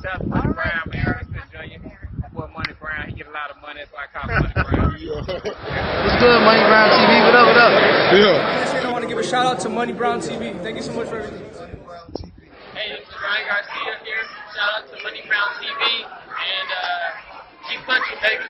That's Money Brown, man. Respect Junior. Boy, Money Brown, he get a lot of money, so I call him Money Brown. What's good, Money Brown TV? What up, what up? Yeah. I want to give a shout out to Money Brown TV. Thank you so much for everything. Hey, this is Ryan Garcia here. Shout out to Money Brown TV. And keep punching, baby.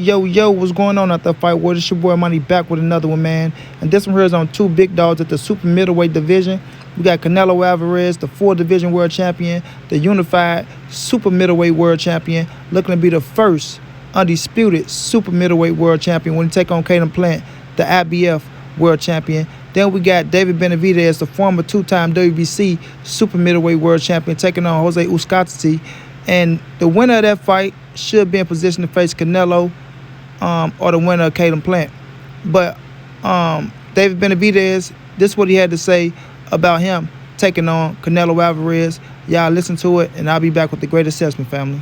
Yo, what's going on at the fight world? It's your boy Money back with another one, man. And this one here is on two big dogs at the super middleweight division. We got Canelo Alvarez, the 4-division world champion, the unified super middleweight world champion, looking to be the first undisputed super middleweight world champion when he take on Caleb Plant, the IBF world champion. Then we got David Benavidez, the former two-time WBC super middleweight world champion, taking on Jose Uzcategui. And the winner of that fight should be in position to face Canelo or the winner of Caleb Plant. But David Benavidez, this is what he had to say about him taking on Canelo Alvarez. Y'all listen to it, and I'll be back with the great assessment, family.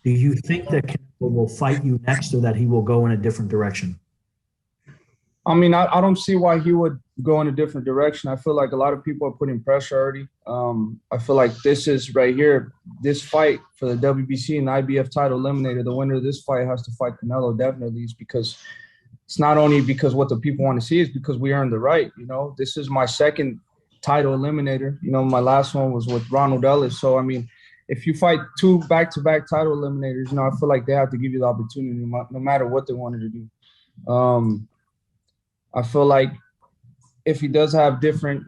Do you think that Canelo will fight you next or that he will go in a different direction? I mean, I don't see why he would go in a different direction. I feel like a lot of people are putting pressure already. I feel like this is right here, this fight for the WBC and IBF title eliminator, the winner of this fight has to fight Canelo definitely. Is because it's not only because what the people want to see, it's because we earned the right. You know, this is my second title eliminator. You know, my last one was with Ronald Ellis. So, I mean, if you fight two back-to-back title eliminators, you know, I feel like they have to give you the opportunity no matter what they wanted to do. I feel like if he does have different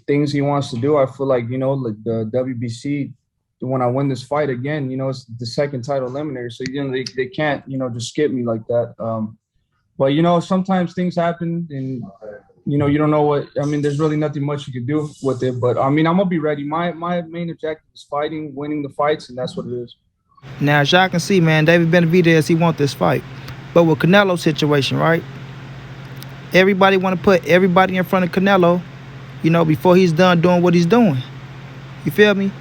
things he wants to do, I feel like, like the WBC, when I win this fight again, it's the second title eliminator. So, they can't, just skip me like that. But, sometimes things happen and, you don't know what – I mean, there's really nothing much you can do with it. But, I mean, I'm going to be ready. My main objective is fighting, winning the fights, and that's what it is. Now, as y'all can see, man, David Benavidez, he want this fight. But with Canelo's situation, right, everybody want to put everybody in front of Canelo, before he's done doing what he's doing. You feel me?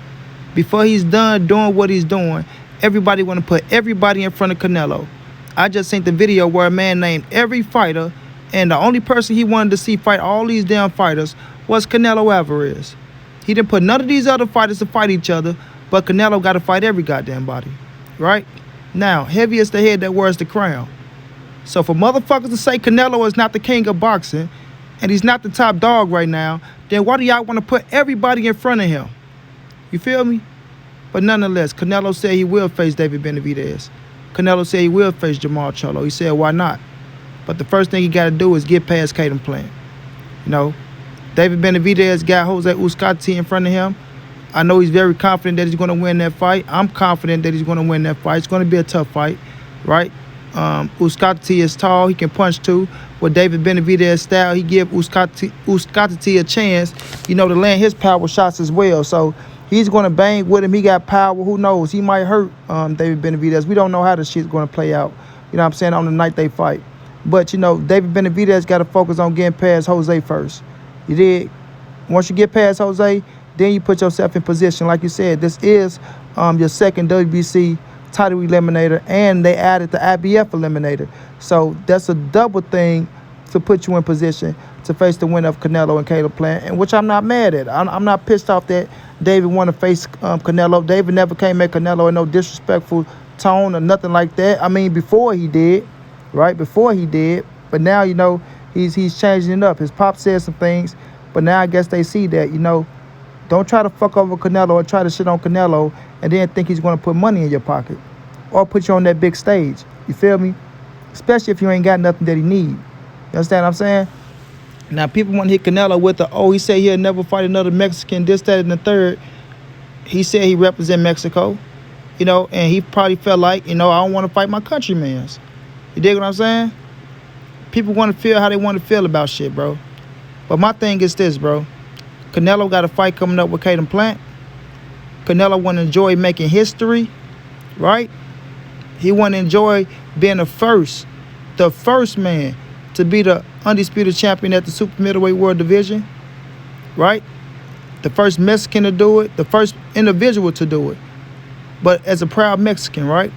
Before he's done doing what he's doing, everybody want to put everybody in front of Canelo. I just seen the video where a man named every fighter, and the only person he wanted to see fight all these damn fighters was Canelo Alvarez. He didn't put none of these other fighters to fight each other, but Canelo got to fight every goddamn body, right? Now, heavy is the head that wears the crown. So for motherfuckers to say Canelo is not the king of boxing and he's not the top dog right now, then why do y'all want to put everybody in front of him? You feel me? But nonetheless, Canelo said he will face David Benavidez. Canelo said he will face Charlo. He said, why not? But the first thing he got to do is get past Caleb Plant. David Benavidez got Jose Uzcategui in front of him. I know he's very confident that he's going to win that fight. I'm confident that he's going to win that fight. It's going to be a tough fight, right? Uzcategui is tall. He can punch too. With David Benavidez style, he give Uzcategui a chance, to land his power shots as well. So he's going to bang with him. He got power. Who knows? He might hurt David Benavidez. We don't know how the shit's going to play out, on the night they fight. But, David Benavidez got to focus on getting past Jose first. You did. Once you get past Jose, then you put yourself in position. Like you said, this is your second WBC title eliminator, and they added the IBF eliminator. So that's a double thing to put you in position to face the winner of Canelo and Caleb Plant, and which I'm not mad at. I'm not pissed off that David want to face Canelo. David never came at Canelo in no disrespectful tone or nothing like that. I mean, before he did, right? Before he did. But now, he's changing it up. His pop said some things, but now I guess they see that, don't try to fuck over Canelo or try to shit on Canelo and then think he's going to put money in your pocket or put you on that big stage. You feel me? Especially if you ain't got nothing that he need. You understand what I'm saying? Now, people want to hit Canelo with he said he'll never fight another Mexican, this, that, and the third. He said he represent Mexico, and he probably felt like, I don't want to fight my countrymans. You dig what I'm saying? People want to feel how they want to feel about shit, bro. But my thing is this, bro. Canelo got a fight coming up with Caleb Plant. Canelo want to enjoy making history, right? He want to enjoy being the first man to be the undisputed champion at the super middleweight world division, right? The first Mexican to do it, the first individual to do it, but as a proud Mexican, right?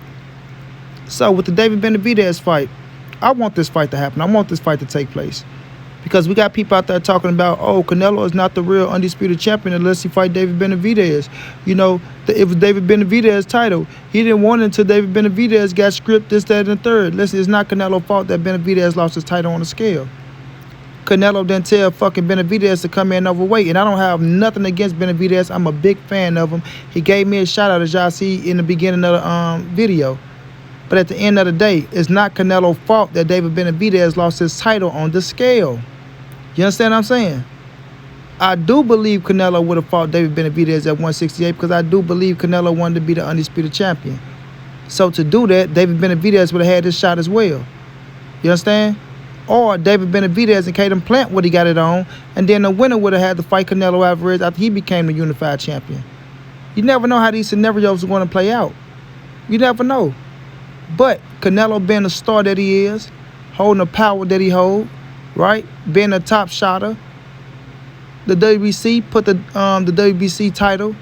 So with the David Benavidez fight, I want this fight to happen. I want this fight to take place. Because we got people out there talking about, oh, Canelo is not the real undisputed champion unless he fight David Benavidez. You know, it was David Benavidez's title. He didn't want it until David Benavidez got script this, that, and the third. Listen, it's not Canelo's fault that Benavidez lost his title on the scale. Canelo didn't tell fucking Benavidez to come in overweight. And I don't have nothing against Benavidez. I'm a big fan of him. He gave me a shout out, as y'all see in the beginning of the video. But at the end of the day, it's not Canelo's fault that David Benavidez lost his title on the scale. You understand what I'm saying? I do believe Canelo would have fought David Benavidez at 168 because I do believe Canelo wanted to be the undisputed champion. So to do that, David Benavidez would have had this shot as well. You understand? Or David Benavidez and Caden Plant would have got it on, and then the winner would have had to fight Canelo Alvarez after he became the unified champion. You never know how these scenarios are going to play out. You never know. But Canelo being the star that he is, holding the power that he holds, right? Being a top shotter. The WBC put the WBC title.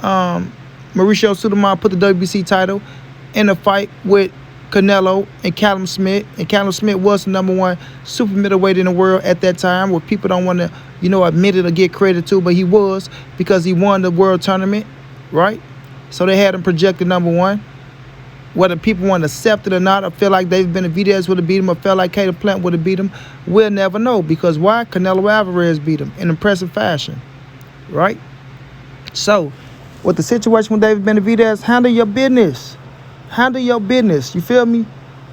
Mauricio Sulaimán put the WBC title in a fight with Canelo and Callum Smith. And Callum Smith was the #1 super middleweight in the world at that time, where people don't want to, admit it or get credit to, but he was, because he won the world tournament, right? So they had him projected #1. Whether people want to accept it or not, or feel like David Benavidez would have beat him, or felt like Caden Plant would have beat him, we'll never know. Because why? Canelo Alvarez beat him in impressive fashion, right? So, with the situation with David Benavidez, handle your business. Handle your business. You feel me?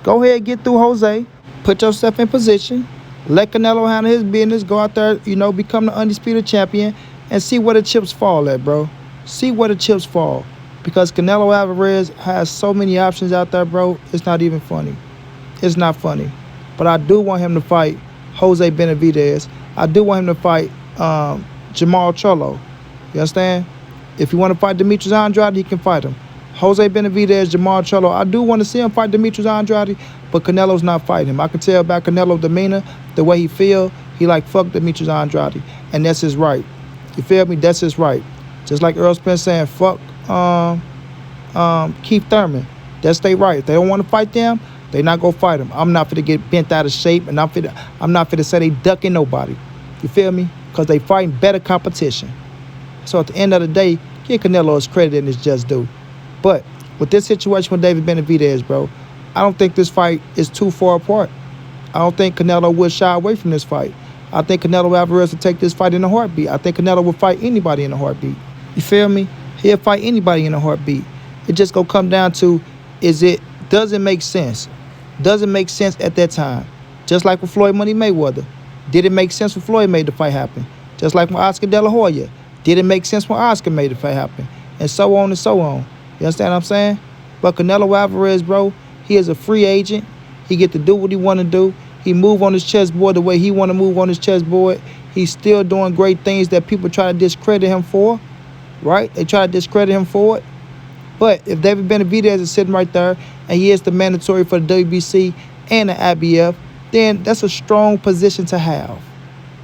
Go ahead, get through Jose. Put yourself in position. Let Canelo handle his business. Go out there, become the undisputed champion, and see where the chips fall at, bro. See where the chips fall. Because Canelo Alvarez has so many options out there, bro. It's not even funny. It's not funny. But I do want him to fight Jose Benavidez. I do want him to fight Jamal Charlo. You understand? If you want to fight Demetrius Andrade, he can fight him. Jose Benavidez, Jamal Charlo. I do want to see him fight Demetrius Andrade, but Canelo's not fighting him. I can tell about Canelo's demeanor, the way he feel. He like, fuck Demetrius Andrade. And that's his right. You feel me? That's his right. Just like Earl Spence saying, fuck Keith Thurman. That's their right. If they don't want to fight them, they not gonna fight them. I'm not finna get bent out of shape, and I'm not finna say they ducking nobody. You feel me? Because they fighting better competition. So at the end of the day, give Canelo his credit and his just due. But with this situation with David Benavidez, bro, I don't think this fight is too far apart. I don't think Canelo would shy away from this fight. I think Canelo Alvarez would take this fight in a heartbeat. I think Canelo would fight anybody in a heartbeat. You feel me? He'll fight anybody in a heartbeat. It just gonna come down to, does it make sense? Does it make sense at that time? Just like with Floyd Money Mayweather. Did it make sense when Floyd made the fight happen? Just like with Oscar De La Hoya. Did it make sense when Oscar made the fight happen? And so on and so on. You understand what I'm saying? But Canelo Alvarez, bro, he is a free agent. He get to do what he want to do. He move on his chessboard the way he want to move on his chessboard. He's still doing great things that people try to discredit him for, right? They try to discredit him for it. But if David Benavidez is sitting right there and he is the mandatory for the WBC and the IBF, then that's a strong position to have.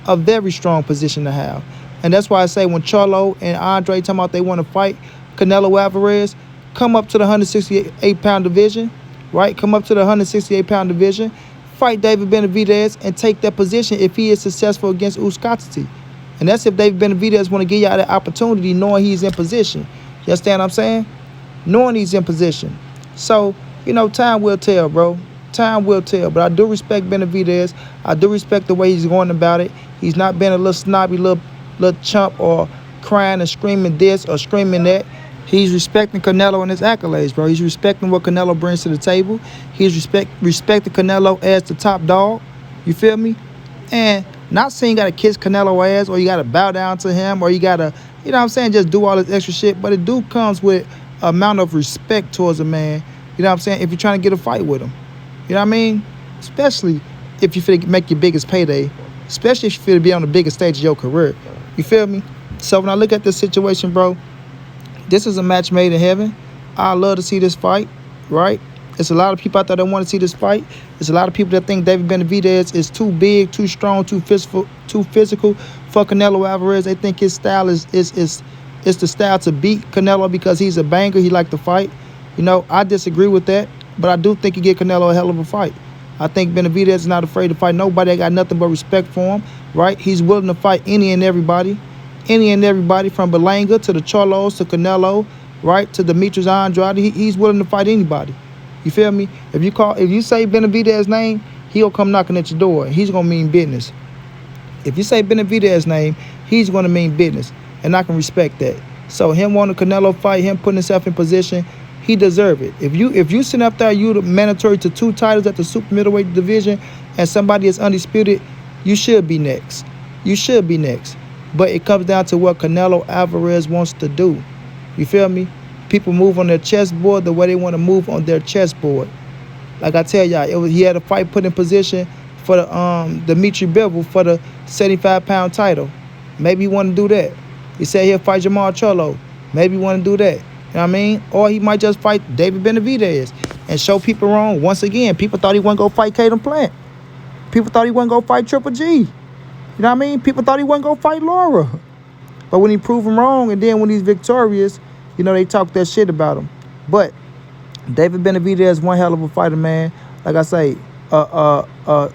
A very strong position to have. And that's why I say when Charlo and Andre talking about they want to fight Canelo Alvarez, come up to the 168-pound division, right? Come up to the 168-pound division, fight David Benavidez, and take that position if he is successful against Uskatiti. And that's if David Benavidez want to give y'all that opportunity knowing he's in position. You understand what I'm saying? Knowing he's in position. So, time will tell, bro. Time will tell. But I do respect Benavidez. I do respect the way he's going about it. He's not being a little snobby little chump or crying and screaming this or screaming that. He's respecting Canelo and his accolades, bro. He's respecting what Canelo brings to the table. He's respecting Canelo as the top dog. You feel me? And not saying you got to kiss Canelo ass or you got to bow down to him or you got to, just do all this extra shit. But it do comes with amount of respect towards a man, if you're trying to get a fight with him. You know what I mean? Especially if you feel to make your biggest payday. Especially if you feel to be on the biggest stage of your career. You feel me? So when I look at this situation, bro, this is a match made in heaven. I love to see this fight, right? There's a lot of people out there that want to see this fight. There's a lot of people that think David Benavidez is too big, too strong, too physical for Canelo Alvarez. They think his style is the style to beat Canelo because he's a banger. He like to fight. I disagree with that, but I do think he get Canelo a hell of a fight. I think Benavidez is not afraid to fight nobody. I got nothing but respect for him, right? He's willing to fight any and everybody from Belanga to the Charlos to Canelo, right, to Demetrius Andrade. He's willing to fight anybody. You feel me? If you say Benavidez's name, he'll come knocking at your door. He's gonna mean business. If you say Benavidez's name, he's gonna mean business, and I can respect that. So him wanting a Canelo fight, him putting himself in position, he deserve it. If you sit up there, you the mandatory to 2 titles at the super middleweight division, and somebody is undisputed, you should be next. You should be next. But it comes down to what Canelo Alvarez wants to do. You feel me? People move on their chessboard the way they want to move on their chessboard. Like I tell y'all, he had a fight put in position for the Dimitri Bivol for the 75-pound title. Maybe he want to do that. He said he'll fight Charlo. Maybe he want to do that. You know what I mean? Or he might just fight David Benavidez and show people wrong. Once again, people thought he wasn't going to fight Caden Plant. People thought he wasn't going to fight Triple G. You know what I mean? People thought he wasn't going to fight Laura. But when he proved him wrong, and then when he's victorious, you know, they talk that shit about him. But David Benavidez, one hell of a fighter, man. Like I say,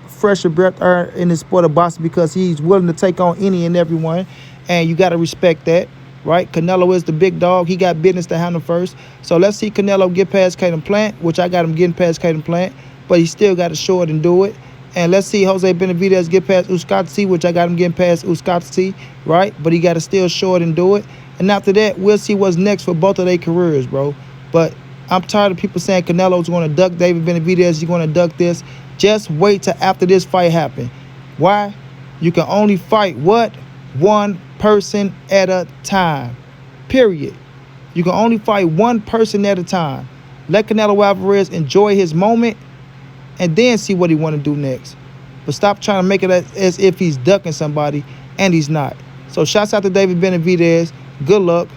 fresher breath in the sport of boxing because he's willing to take on any and everyone. And you got to respect that, right? Canelo is the big dog. He got business to handle first. So let's see Canelo get past Caden Plant, which I got him getting past Caden Plant, but he still got to show it and do it. And let's see Jose Benavidez get past Uskatsi, which I got him getting past Uskatsi, right? But he got to still show it and do it. And after that, we'll see what's next for both of their careers, bro. But I'm tired of people saying Canelo's going to duck David Benavidez. He's going to duck this. Just wait till after this fight happen. Why? You can only fight what? One person at a time. Period. You can only fight one person at a time. Let Canelo Alvarez enjoy his moment and then see what he want to do next. But stop trying to make it as if he's ducking somebody, and he's not. So shouts out to David Benavidez. Good luck.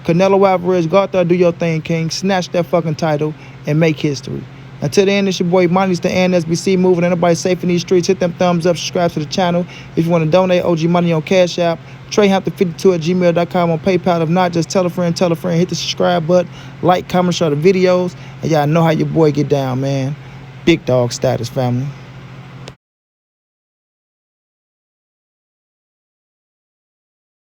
Canelo Alvarez, go out there, do your thing, King. Snatch that fucking title and make history. Until then, it's your boy Money's the NSBC moving. Anybody safe in these streets, hit them thumbs up, subscribe to the channel. If you want to donate OG Money on Cash App, TreyHampton52@gmail.com on PayPal. If not, just tell a friend, hit the subscribe button, like, comment, share the videos, and y'all know how your boy get down, man. Big dog status, family.